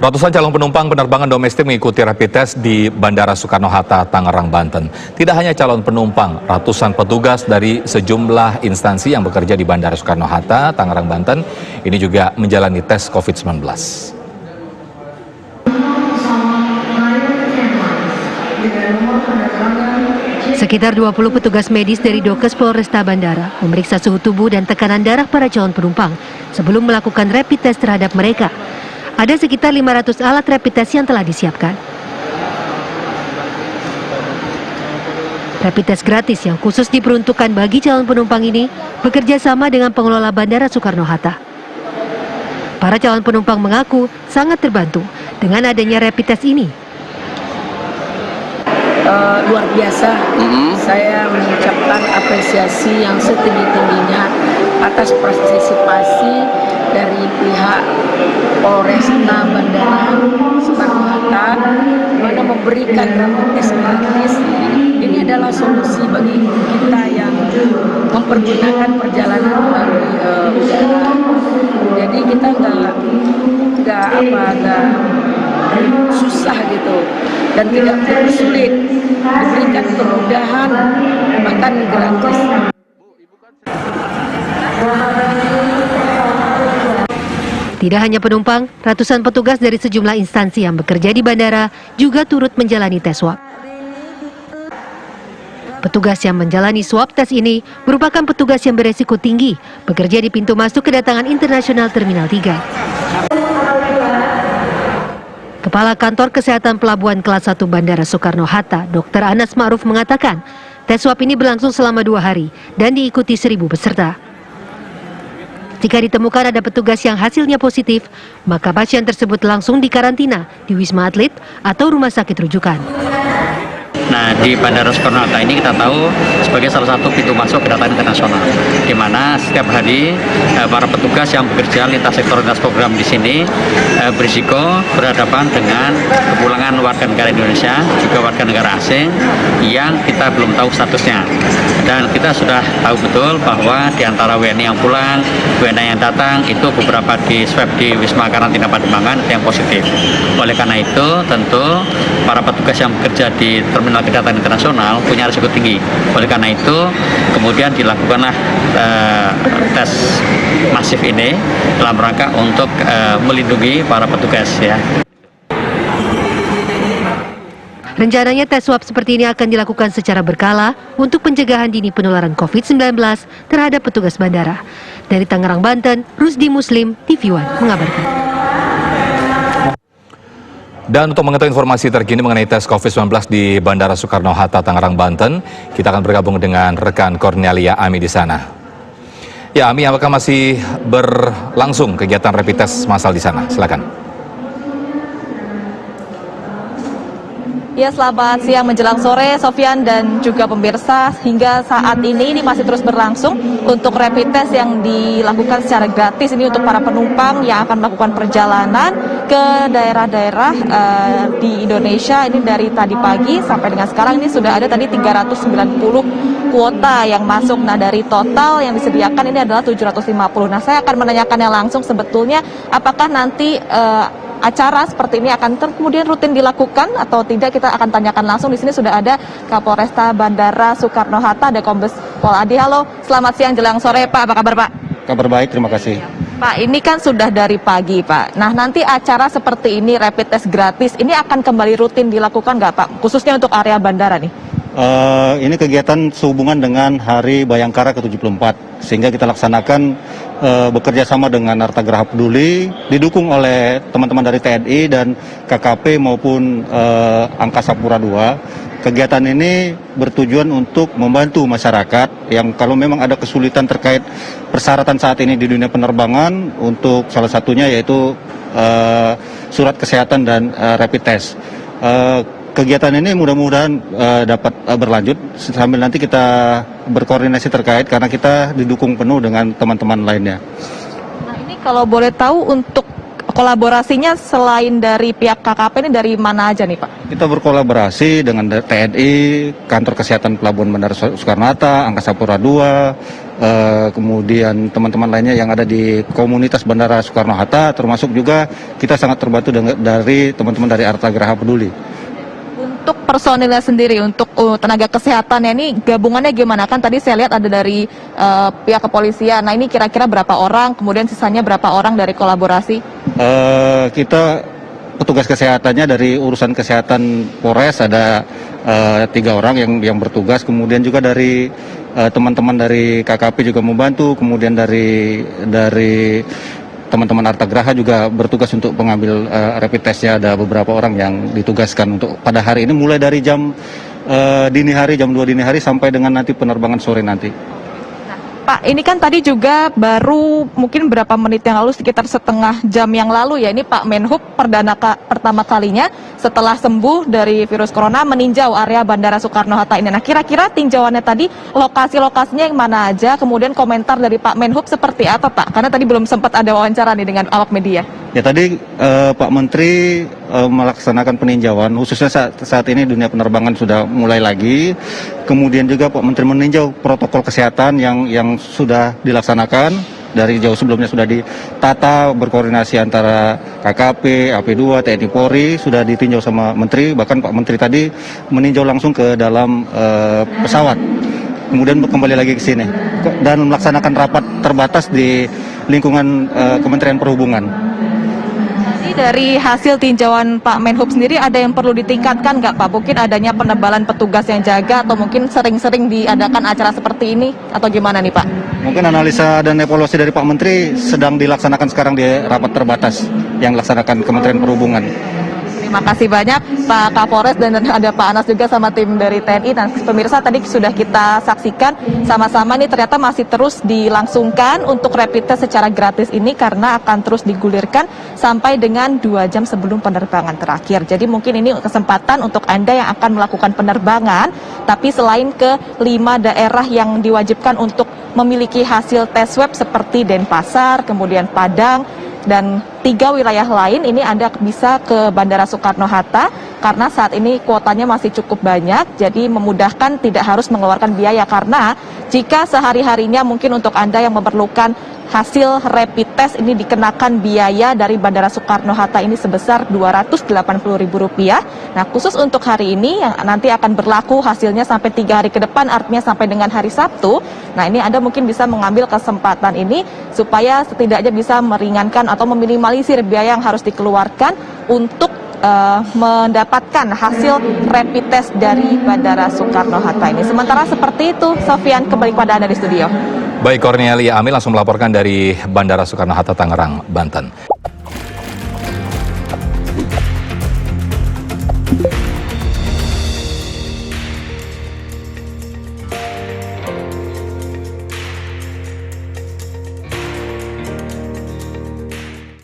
Ratusan calon penumpang penerbangan domestik mengikuti rapid test di Bandara Soekarno-Hatta, Tangerang, Banten. Tidak hanya calon penumpang, ratusan petugas dari sejumlah instansi yang bekerja di Bandara Soekarno-Hatta, Tangerang, Banten, ini juga menjalani tes COVID-19. Sekitar 20 petugas medis dari Dokes Polresta Bandara memeriksa suhu tubuh dan tekanan darah para calon penumpang sebelum melakukan rapid test terhadap mereka. Ada sekitar 500 alat rapid test yang telah disiapkan. Rapid test gratis yang khusus diperuntukkan bagi calon penumpang ini bekerja sama dengan pengelola Bandara Soekarno-Hatta. Para calon penumpang mengaku sangat terbantu dengan adanya rapid test ini. Luar biasa. Saya mengucapkan apresiasi yang setinggi-tingginya atas partisipasi dari pihak Polresta Bandara Soekarno-Hatta mana memberikan rapid test gratis. Ini adalah solusi bagi kita yang mempergunakan perjalanan melalui udara. Jadi kita nggak susah gitu dan tidak sulit, diberikan kemudahan bahkan gratis. Tidak hanya penumpang, ratusan petugas dari sejumlah instansi yang bekerja di bandara juga turut menjalani tes swab. Petugas yang menjalani swab tes ini merupakan petugas yang beresiko tinggi, bekerja di pintu masuk kedatangan internasional Terminal 3. Kepala Kantor Kesehatan Pelabuhan Kelas 1 Bandara Soekarno-Hatta, Dr. Anas Ma'ruf mengatakan, tes swab ini berlangsung selama 2 hari dan diikuti 1.000 peserta. Jika ditemukan ada petugas yang hasilnya positif, maka pasien tersebut langsung dikarantina di Wisma Atlet atau rumah sakit rujukan. Nah, di Bandara Soekarno-Hatta ini kita tahu sebagai salah satu pintu masuk kedatangan internasional, di mana setiap hari para petugas yang bekerja lintas sektor lintas program di sini berisiko berhadapan dengan kepulangan warga negara Indonesia, juga warga negara asing yang kita belum tahu statusnya. Dan kita sudah tahu betul bahwa di antara WNI yang pulang, WNI yang datang, itu beberapa di swab di Wisma Karantina Pademangan yang positif. Oleh karena itu, tentu para petugas yang bekerja di Terminal Kedatangan Internasional punya risiko tinggi. Oleh karena itu, kemudian dilakukanlah tes masif ini dalam rangka untuk melindungi para petugas ya. Rencananya tes swab seperti ini akan dilakukan secara berkala untuk pencegahan dini penularan COVID-19 terhadap petugas bandara. Dari Tangerang, Banten, Rusdi Muslim, TV One mengabarkan. Dan untuk mengetahui informasi terkini mengenai tes COVID-19 di Bandara Soekarno-Hatta, Tangerang, Banten, kita akan bergabung dengan rekan Cornelia Ami di sana. Ya, Ami, apakah masih berlangsung kegiatan rapid test massal di sana? Silakan. Ya, selamat siang menjelang sore, Sofyan dan juga pemirsa. Hingga saat ini masih terus berlangsung untuk rapid test yang dilakukan secara gratis ini untuk para penumpang yang akan melakukan perjalanan ke daerah-daerah di Indonesia. Ini dari tadi pagi sampai dengan sekarang ini sudah ada tadi 390 kuota yang masuk. Nah, dari total yang disediakan ini adalah 750. Nah, saya akan menanyakannya langsung sebetulnya apakah nanti acara seperti ini akan kemudian rutin dilakukan atau tidak, kita akan tanyakan langsung. Di sini sudah ada Kapolresta Bandara Soekarno-Hatta, ada Kombes Pol Adi. Halo, selamat siang jelang sore Pak, apa kabar Pak? Kabar baik, terima kasih. Pak, ini kan sudah dari pagi Pak. Nah, nanti acara seperti ini, rapid test gratis, ini akan kembali rutin dilakukan nggak Pak? Khususnya untuk area bandara nih. Ini kegiatan sehubungan dengan Hari Bayangkara ke-74, sehingga kita laksanakan bekerja sama dengan Arta Graha Peduli, didukung oleh teman-teman dari TNI dan KKP maupun Angkasa Pura II. Kegiatan ini bertujuan untuk membantu masyarakat yang kalau memang ada kesulitan terkait persyaratan saat ini di dunia penerbangan, untuk salah satunya yaitu surat kesehatan dan rapid test. Kegiatan ini mudah-mudahan dapat berlanjut sambil nanti kita berkoordinasi terkait karena kita didukung penuh dengan teman-teman lainnya. Nah, ini kalau boleh tahu untuk kolaborasinya selain dari pihak KKP ini dari mana aja nih Pak? Kita berkolaborasi dengan TNI, Kantor Kesehatan Pelabuhan Bandara Soekarno-Hatta, Angkasa Pura II, kemudian teman-teman lainnya yang ada di komunitas Bandara Soekarno-Hatta, termasuk juga kita sangat terbantu dari teman-teman dari Arta Graha Peduli. Untuk personilnya sendiri, untuk tenaga kesehatannya ini gabungannya gimana? Kan tadi saya lihat ada dari pihak kepolisian. Nah ini kira-kira berapa orang, kemudian sisanya berapa orang dari kolaborasi? Kita petugas kesehatannya dari urusan kesehatan Polres ada 3 orang yang bertugas, kemudian juga dari teman-teman dari KKP juga membantu, kemudian dari teman-teman Arta Graha juga bertugas untuk pengambil rapid testnya. Ada beberapa orang yang ditugaskan untuk pada hari ini mulai dari jam dini hari, jam 2 dini hari sampai dengan nanti penerbangan sore nanti. Pak, ini kan tadi juga baru mungkin berapa menit yang lalu, sekitar setengah jam yang lalu ya, ini Pak Menhub pertama kalinya setelah sembuh dari virus corona meninjau area Bandara Soekarno-Hatta ini. Nah kira-kira tinjauannya tadi lokasi-lokasinya yang mana aja, kemudian komentar dari Pak Menhub seperti apa Pak? Karena tadi belum sempat ada wawancara nih dengan awak media. Ya tadi Pak Menteri melaksanakan peninjauan, khususnya saat ini dunia penerbangan sudah mulai lagi. Kemudian juga Pak Menteri meninjau protokol kesehatan yang sudah dilaksanakan. Dari jauh sebelumnya sudah ditata, berkoordinasi antara KKP, AP2, TNI Polri, sudah ditinjau sama Menteri. Bahkan Pak Menteri tadi meninjau langsung ke dalam pesawat. Kemudian kembali lagi ke sini dan melaksanakan rapat terbatas di lingkungan Kementerian Perhubungan. Dari hasil tinjauan Pak Menhub sendiri ada yang perlu ditingkatkan nggak Pak? Mungkin adanya penebalan petugas yang jaga atau mungkin sering-sering diadakan acara seperti ini atau gimana nih Pak? Mungkin analisa dan evaluasi dari Pak Menteri sedang dilaksanakan sekarang di rapat terbatas yang dilaksanakan Kementerian Perhubungan. Terima kasih banyak Pak Kapolres dan ada Pak Anas juga sama tim dari TNI. Dan pemirsa tadi sudah kita saksikan sama-sama ini ternyata masih terus dilangsungkan untuk rapid test secara gratis ini karena akan terus digulirkan sampai dengan 2 jam sebelum penerbangan terakhir. Jadi mungkin ini kesempatan untuk Anda yang akan melakukan penerbangan, tapi selain ke 5 daerah yang diwajibkan untuk memiliki hasil tes swab seperti Denpasar, kemudian Padang, dan 3 wilayah lain ini Anda bisa ke Bandara Soekarno-Hatta karena saat ini kuotanya masih cukup banyak, jadi memudahkan, tidak harus mengeluarkan biaya. Karena jika sehari-harinya mungkin untuk Anda yang memerlukan hasil rapid test ini dikenakan biaya dari Bandara Soekarno-Hatta ini sebesar Rp280.000. Nah khusus untuk hari ini yang nanti akan berlaku hasilnya sampai 3 hari ke depan, artinya sampai dengan hari Sabtu. Nah ini Anda mungkin bisa mengambil kesempatan ini supaya setidaknya bisa meringankan atau meminimalisir biaya yang harus dikeluarkan untuk mendapatkan hasil rapid test dari Bandara Soekarno-Hatta ini. Sementara seperti itu, Sofian, kembali kepada Anda di studio. Baik, Cornelia Amil langsung melaporkan dari Bandara Soekarno-Hatta, Tangerang, Banten.